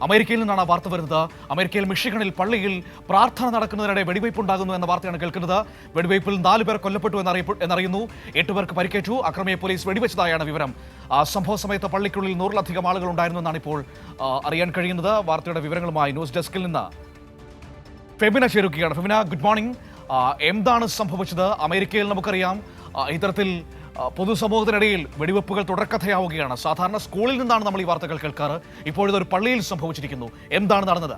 അമേരിക്കയിൽ നിന്നാണ് വാർത്ത വരുന്നത്. അമേരിക്കയിൽ മിഷിഗണിൽ പള്ളിയിൽ പ്രാർത്ഥന നടക്കുന്നതിനിടെ വെടിവയ്പുണ്ടാകുന്നു എന്ന വാർത്തയാണ് കേൾക്കുന്നത്. വെടിവയ്പിൽ 4 പേർ കൊല്ലപ്പെട്ടു എന്നറിയുന്നു. 8 പേർക്ക് പരിക്കേറ്റു. അക്രമിയെ പോലീസ് വെടിവെച്ചതായാണ് വിവരം. സംഭവ സമയത്ത് പള്ളിക്കുള്ളിൽ 100-ലധികം ആളുകൾ ഉണ്ടായിരുന്നു എന്നാണ് ഇപ്പോൾ അറിയാൻ കഴിയുന്നത്. വാർത്തയുടെ വിവരങ്ങളുമായി ന്യൂസ് ഡെസ്കിൽ നിന്ന് ഫെമിന ചേരുകയാണ്. Femina, good morning. എന്താണ് സംഭവിച്ചത്? അമേരിക്കയിൽ നമുക്കറിയാം ഇത്തരത്തിൽ പൊതുസമൂഹത്തിനിടയിൽ വെടിവെപ്പുകൾ തുടർക്കഥയാവുകയാണ്. സാധാരണ സ്കൂളിൽ നിന്നാണ് നമ്മൾ ഈ വാർത്തകൾ കേൾക്കാറ്. ഇപ്പോഴിതൊരു പള്ളിയിൽ സംഭവിച്ചിരിക്കുന്നു. എന്താണ് നടന്നത്?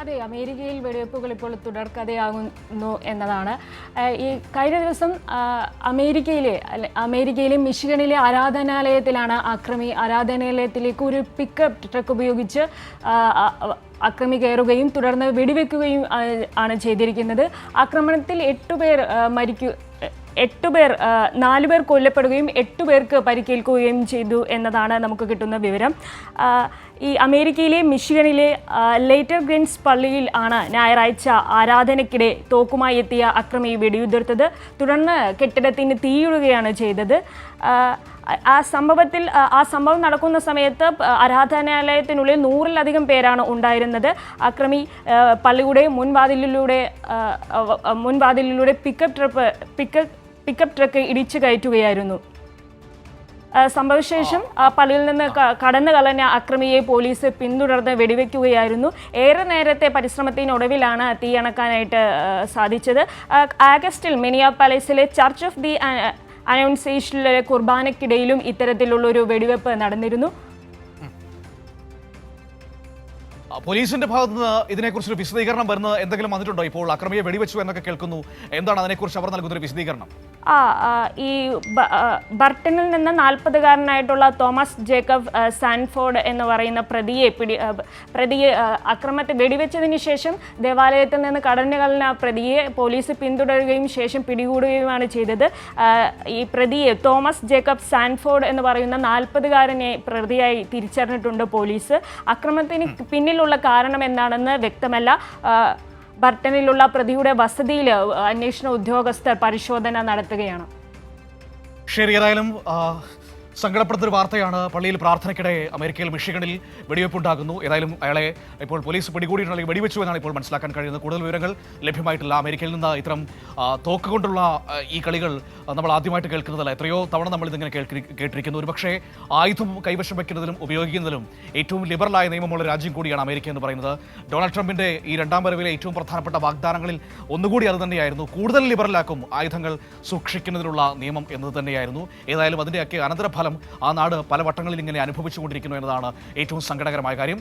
അതെ, അമേരിക്കയിൽ വെടിവെപ്പുകൾ ഇപ്പോൾ തുടർക്കഥയാകുന്നു എന്നതാണ്. ഈ കഴിഞ്ഞ ദിവസം അമേരിക്കയിലെ മിഷിഗണിലെ ആരാധനാലയത്തിലാണ് ആരാധനാലയത്തിലേക്ക് ഒരു പിക്കപ്പ് ട്രക്ക് ഉപയോഗിച്ച് അക്രമി കയറുകയും തുടർന്ന് വെടിവെക്കുകയും ആണ് ചെയ്തിരിക്കുന്നത്. ആക്രമണത്തിൽ 4 പേർ കൊല്ലപ്പെടുകയും 8 പേർക്ക് പരിക്കേൽക്കുകയും ചെയ്തു എന്നതാണ് നമുക്ക് കിട്ടുന്ന വിവരം. ഈ അമേരിക്കയിലെ മിഷിഗണിലെ ലേറ്റർ ഗ്രീൻസ് പള്ളിയിൽ ആണ് ഞായറാഴ്ച ആരാധനയ്ക്കിടെ തോക്കുമായി എത്തിയ അക്രമി വെടിയുതിർത്തത്. തുടർന്ന് കെട്ടിടത്തിന് തീയിടുകയാണ് ചെയ്തത്. ആ സംഭവം നടക്കുന്ന സമയത്ത് ആരാധനാലയത്തിനുള്ളിൽ 100-ലധികം പേരാണ് ഉണ്ടായിരുന്നത്. അക്രമി പള്ളിയുടെ മുൻവാതിലിലൂടെ പിക്കപ്പ് ട്രക്ക് ഇടിച്ചു കയറ്റുകയായിരുന്നു. സംഭവശേഷം പള്ളിയിൽ നിന്ന് കടന്നു കളഞ്ഞ അക്രമിയെ പോലീസ് പിന്തുടർന്ന് വെടിവെക്കുകയായിരുന്നു. ഏറെ നേരത്തെ പരിശ്രമത്തിനൊടുവിലാണ് തീയണക്കാനായിട്ട് സാധിച്ചത്. ആഗസ്റ്റിൽ മിനിയാപോളിസിലെ ചർച്ച് ഓഫ് ദി അനൗൺസിയേഷനിലെ കുർബാനയ്ക്കിടയിലും ഇത്തരത്തിലുള്ളൊരു വെടിവെപ്പ് നടന്നിരുന്നു. പോലീസിന്റെ ഭാഗത്ത് നിന്ന് ഇതിനെക്കുറിച്ചൊരു വിശദീകരണം വരുന്നത് എന്തെങ്കിലും വന്നിട്ടുണ്ടോ? ഇപ്പോൾ അക്രമിയെ വെടിവെച്ചു എന്നൊക്കെ കേൾക്കുന്നു. എന്താണ് അതിനെക്കുറിച്ച് അവർ നൽകുന്നൊരു വിശദീകരണം? ഈ ബർട്ടണിൽ നിന്ന് 40-കാരനായിട്ടുള്ള തോമസ് ജേക്കബ് സാൻഫോർഡ് എന്ന് പറയുന്ന പ്രതിയെ അക്രമത്തെ വെടിവെച്ചതിന് ശേഷം ദേവാലയത്തിൽ നിന്ന് കടന്നു കളഞ്ഞ പ്രതിയെ പോലീസ് പിന്തുടരുകയും ശേഷം പിടികൂടുകയുമാണ് ചെയ്തത്. ഈ പ്രതിയെ തോമസ് ജേക്കബ് സാൻഫോർഡ് എന്ന് പറയുന്ന 40-കാരനെ പ്രതിയായി തിരിച്ചറിഞ്ഞിട്ടുണ്ട് പോലീസ്. അക്രമത്തിന് പിന്നിലുള്ള കാരണം എന്താണെന്ന് വ്യക്തമല്ല. ബർട്ടണിലുള്ള പ്രതിയുടെ വസതിയിൽ അന്വേഷണ ഉദ്യോഗസ്ഥർ പരിശോധന നടത്തുകയാണ്. ശരി, ഏതായാലും സങ്കടപ്പെടുത്തൊരു വാർത്തയാണ്. പള്ളിയിൽ പ്രാർത്ഥനയ്ക്കിടെ അമേരിക്കയിൽ മിഷിഗണിൽ വെടിവെപ്പുണ്ടാകുന്നു. ഏതായാലും അയാളെ ഇപ്പോൾ പോലീസ് പിടികൂടിയിട്ടുണ്ടെങ്കിൽ വെടിവെച്ചു എന്നാണ് ഇപ്പോൾ മനസ്സിലാക്കാൻ കഴിയുന്നത്. കൂടുതൽ വിവരങ്ങൾ ലഭ്യമായിട്ടില്ല. അമേരിക്കയിൽ നിന്ന് ഇത്തരം തോക്ക് കൊണ്ടുള്ള ഈ കളികൾ നമ്മൾ ആദ്യമായിട്ട് കേൾക്കുന്നതല്ല. എത്രയോ തവണ നമ്മൾ ഇതിങ്ങനെ കേട്ടിരിക്കുന്നു. ഒരുപക്ഷേ ആയുധം കൈവശം വയ്ക്കുന്നതിലും ഉപയോഗിക്കുന്നതിലും ഏറ്റവും ലിബറലായ നിയമമുള്ള രാജ്യം കൂടിയാണ് അമേരിക്ക എന്ന് പറയുന്നത്. ഡൊണാൾഡ് ട്രംപിന്റെ ഈ 2ാം വരവിലെ ഏറ്റവും പ്രധാനപ്പെട്ട വാഗ്ദാനങ്ങളിൽ ഒന്നുകൂടി അത് തന്നെയായിരുന്നു. കൂടുതൽ ലിബറലാക്കും ആയുധങ്ങൾ സൂക്ഷിക്കുന്നതിനുള്ള നിയമം എന്നത് തന്നെയായിരുന്നു. ഏതായാലും അതിൻ്റെയൊക്കെ അനന്തരഫലം ആ നാട് പല വട്ടങ്ങളിൽ ഇങ്ങനെ അനുഭവിച്ചുകൊണ്ടിരിക്കുന്നു എന്നതാണ് ഏറ്റവും സങ്കടകരമായ കാര്യം.